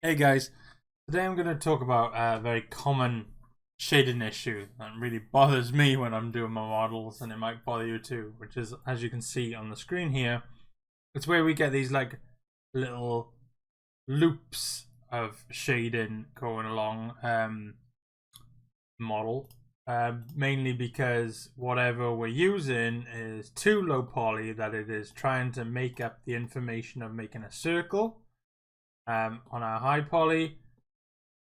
Hey guys, today I'm going to talk about a very common shading issue that really bothers me when I'm doing my models, and it might bother you too, which is, as you can see on the screen here, it's where we get these like little loops of shading going along model, mainly because whatever we're using is too low poly that it is trying to make up the information of making a circle on our high poly.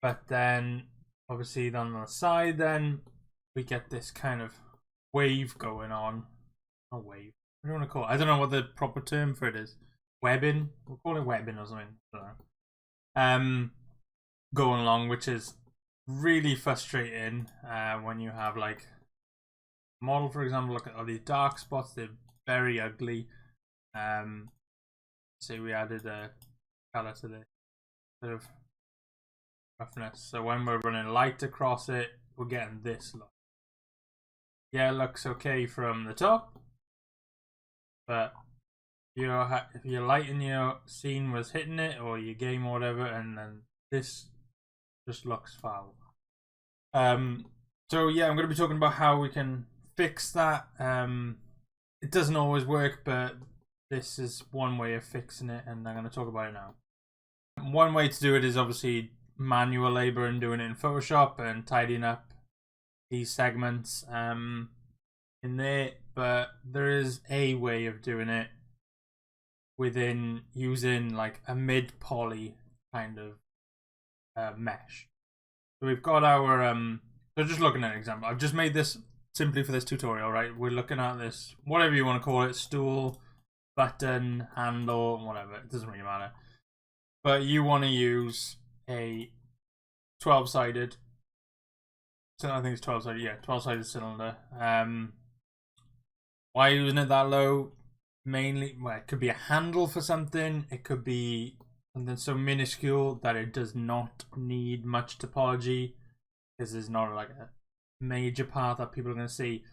But then, obviously, on the side, then we get this kind of wave going on. A wave. What do you want to call it? I don't know what the proper term for it is. Webbing. We'll call it webbing or something. I don't know. Going along, which is really frustrating when you have like model, for example. Look at all these dark spots. They're very ugly. Say we added a color to this sort of roughness. So when we're running light across it, we're getting this look. Yeah, it looks okay from the top, but if your light in your scene was hitting it, or your game or whatever, and then this just looks foul. So yeah, I'm going to be talking about how we can fix that. It doesn't always work, but this is one way of fixing it, and I'm going to talk about it now. One way to do it is obviously manual labor and doing it in Photoshop and tidying up these segments in there, but there is a way of doing it within using like a mid poly kind of mesh. So we've got our so just looking at an example. I've just made this simply for this tutorial, right? We're looking at this, whatever you want to call it, stool, button, handle, whatever, it doesn't really matter. But you want to use a 12-sided, so I think it's 12-sided, yeah, 12-sided cylinder. Why are you using it that low? Mainly, well, it could be a handle for something, it could be something so minuscule that it does not need much topology, because there's not like a major part that people are going to see.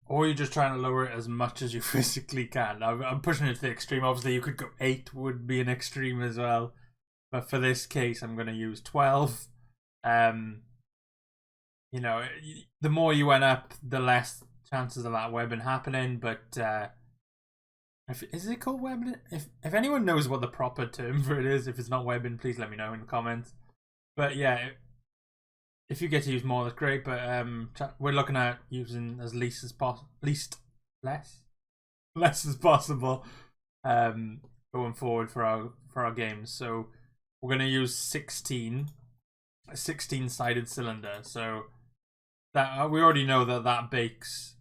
Or you're just trying to lower it as much as you physically can. I'm pushing it to the extreme. Obviously, you could go 8 would be an extreme as well. But for this case, I'm going to use 12. You know, the more you went up, the less chances of that webbing happening. But is it called webbing? If anyone knows what the proper term for it is, if it's not webbing, please let me know in the comments. But yeah, if you get to use more, that's great. But we're looking at using as less as possible going forward for our games. So we're going to use 16-sided cylinder. So that we already know that bakes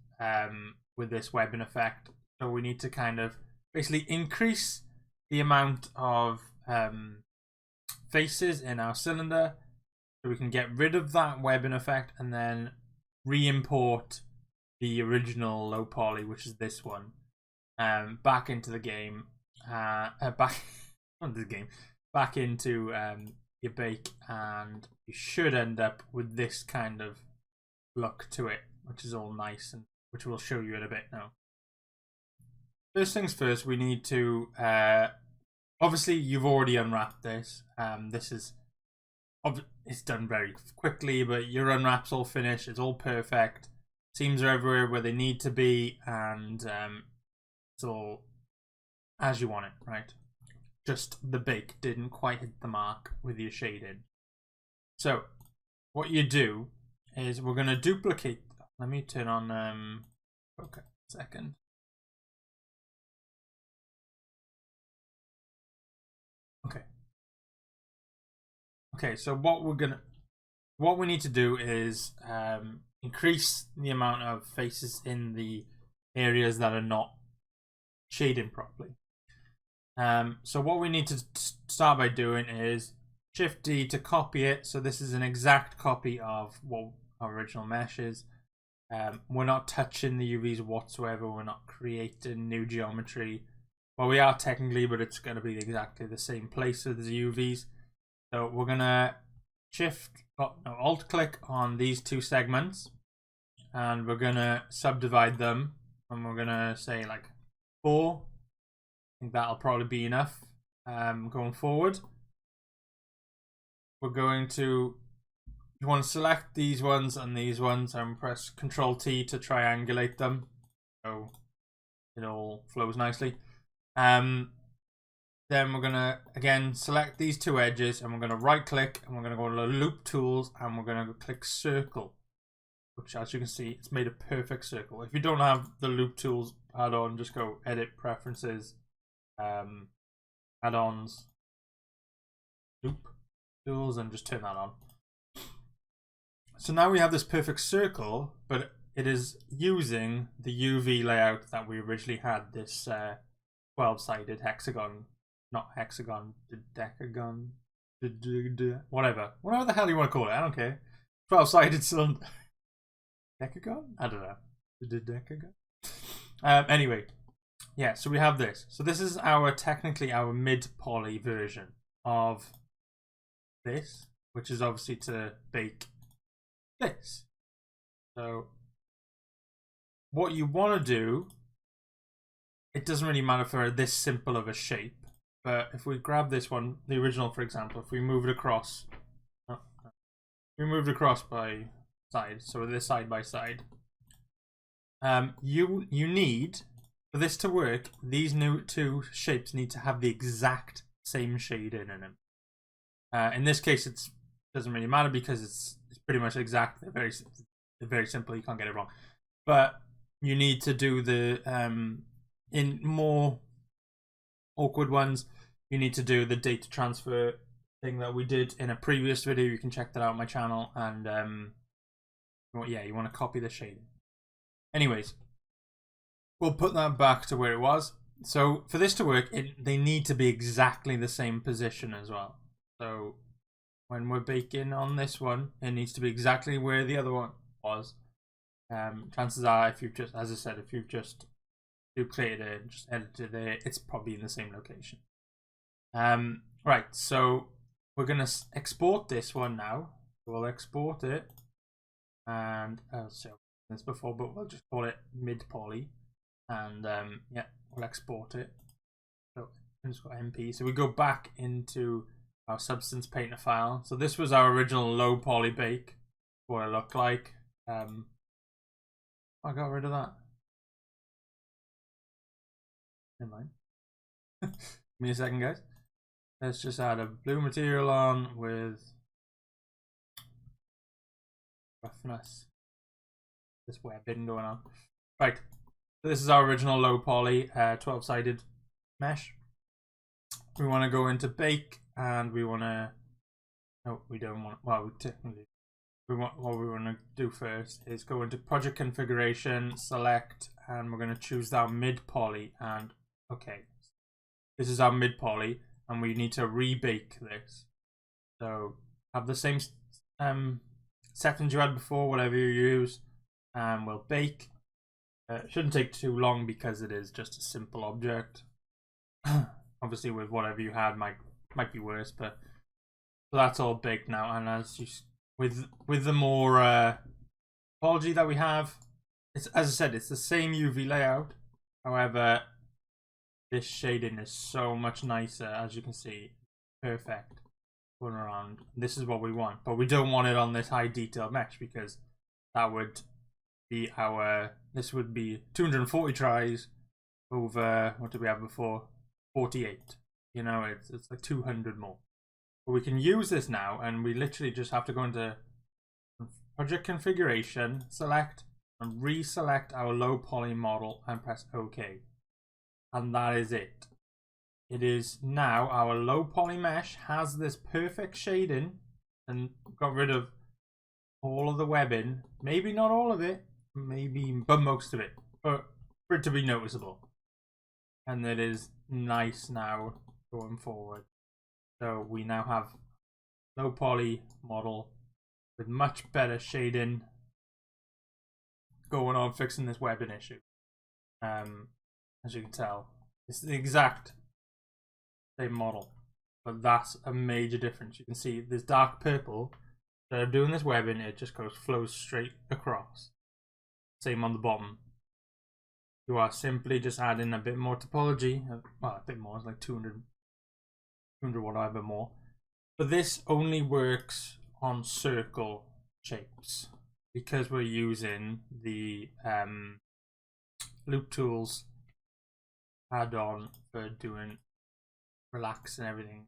with this webbing effect. So we need to kind of basically increase the amount of faces in our cylinder, so we can get rid of that webbing effect and then re-import the original low poly, which is this one, back into the game. Back into your bake, and you should end up with this kind of look to it, which is all nice, and which we'll show you in a bit now. First things first, we need to obviously you've already unwrapped this. It's done very quickly, but your unwrap's all finished, it's all perfect, seams are everywhere where they need to be, and it's all as you want it, right? Just the bake didn't quite hit the mark with your shading. So what you do is we're going to duplicate. Let me turn on okay, a second. Okay, so what we need to do is increase the amount of faces in the areas that are not shading properly. So what we need to start by doing is Shift D to copy it. So this is an exact copy of what our original mesh is. We're not touching the UVs whatsoever. We're not creating new geometry. Well, we are technically, but it's going to be exactly the same place as the UVs. So we're gonna alt click on these two segments, and we're gonna subdivide them, and we're gonna say like 4. I think that'll probably be enough going forward. we're going to, you want to select these ones and press Control T to triangulate them so it all flows nicely. Then we're gonna again select these two edges and we're gonna right click and we're gonna go to Loop Tools and we're gonna click Circle, which as you can see it's made a perfect circle. If you don't have the Loop Tools add-on, just go Edit, Preferences, Add-ons, Loop Tools, and just turn that on. So now we have this perfect circle, but it is using the UV layout that we originally had, this 12-sided hexagon, not hexagon, decagon, whatever the hell you want to call it, I don't care. 12-sided cylinder. Decagon? I don't know. Decagon? Anyway, yeah, so we have this. So this is technically our mid-poly version of this, which is obviously to bake this. So what you want to do, it doesn't really matter for this simple of a shape, but if we grab this one, the original for example, if we move it across, by side, so this side by side, you need, for this to work, these new two shapes need to have the exact same shade in them. In this case, it doesn't really matter because it's pretty much exact. They're very simple. You can't get it wrong. But you need to do the in more awkward ones, you need to do the data transfer thing that we did in a previous video. You can check that out on my channel. And yeah, you want to copy the shading. Anyways, we'll put that back to where it was. So for this to work, they need to be exactly the same position as well. So when we're baking on this one, it needs to be exactly where the other one was. Chances are, if you've just, as I said, if you've just duplicated it and just edited it, it's probably in the same location. Right, so we're gonna export this one now. We'll export it, and so this before, but we'll just call it mid-poly, and yeah, we'll export it. So just got MP. So we go back into our Substance Painter file. So this was our original low poly bake. What it looked like. I got rid of that. Never mind. Give me a second, guys. Let's just add a blue material on with roughness. This webbing going on. Right. So this is our original low poly 12-sided mesh. We want to go into bake, and we want to. No, we don't want. Well, we technically. What we want to do first is go into project configuration, select, and we're going to choose our mid poly. And okay, this is our mid poly, and we need to rebake this. So have the same settings you had before, whatever you use, and we'll bake. It shouldn't take too long because it is just a simple object. Obviously, with whatever you had, might be worse, but so that's all baked now. And as you with the more topology that we have, it's, as I said, it's the same UV layout. However, this shading is so much nicer, as you can see. Perfect. Going around. This is what we want, but we don't want it on this high detail mesh because that would be our. This would be 240 tries over, what did we have before? 48. You know, it's like 200 more. But we can use this now, and we literally just have to go into project configuration, select, and reselect our low poly model and press OK. And that is it. It is now our low poly mesh has this perfect shading and got rid of all of the webbing. Maybe not all of it, but most of it, but for it to be noticeable. And it is nice now going forward. So we now have low poly model with much better shading going on, fixing this webbing issue. As you can tell, it's the exact same model, but that's a major difference. You can see this dark purple. Instead of doing this webbing, it just flows straight across. Same on the bottom. You are simply just adding a bit more topology. Well, a bit more, it's like 200 whatever more. But this only works on circle shapes because we're using the Loop Tools add-on for doing relax and everything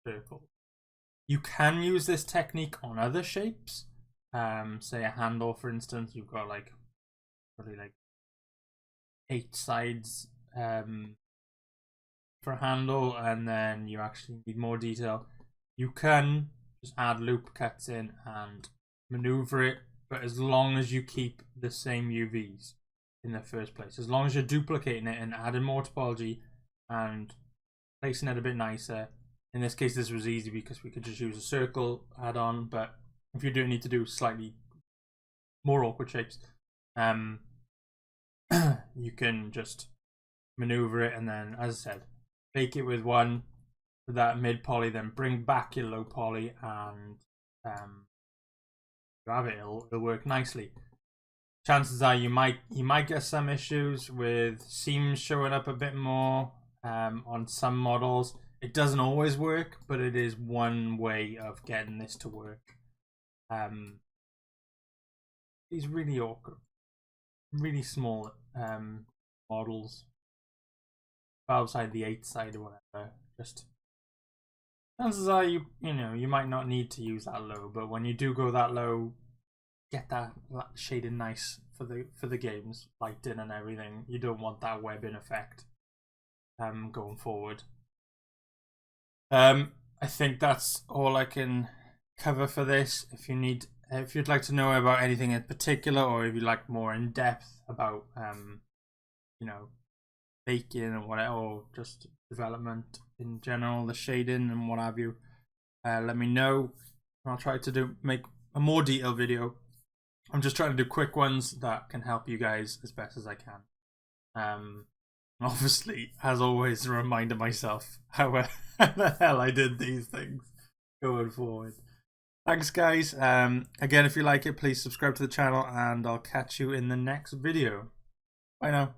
circle. You can use this technique on other shapes. Say a handle, for instance. You've got like probably like 8 sides for a handle, and then you actually need more detail. You can just add loop cuts in and maneuver it, but as long as you keep the same UVs in the first place, as long as you're duplicating it and adding more topology and placing it a bit nicer. In this case, this was easy because we could just use a circle add-on, but if you do need to do slightly more awkward shapes, you can just maneuver it, and then, as I said, bake it with one for that mid poly, then bring back your low poly, and you have it. It'll work nicely. Chances are you might get some issues with seams showing up a bit more on some models. It doesn't always work, but it is one way of getting this to work. These really awkward, really small models, 12 side, the 8 side, or whatever. Just chances are you might not need to use that low, but when you do go that low, get that shaded nice for the games, lighting and everything. You don't want that webbing effect going forward. I think that's all I can cover for this. If you'd like to know about anything in particular, or if you'd like more in depth about baking and whatever, or just development in general, the shading and what have you, let me know. I'll try to make a more detailed video. I'm just trying to do quick ones that can help you guys as best as I can. Obviously, as always, remind myself how the hell I did these things going forward. Thanks, guys. Again, if you like it, please subscribe to the channel, and I'll catch you in the next video. Bye now.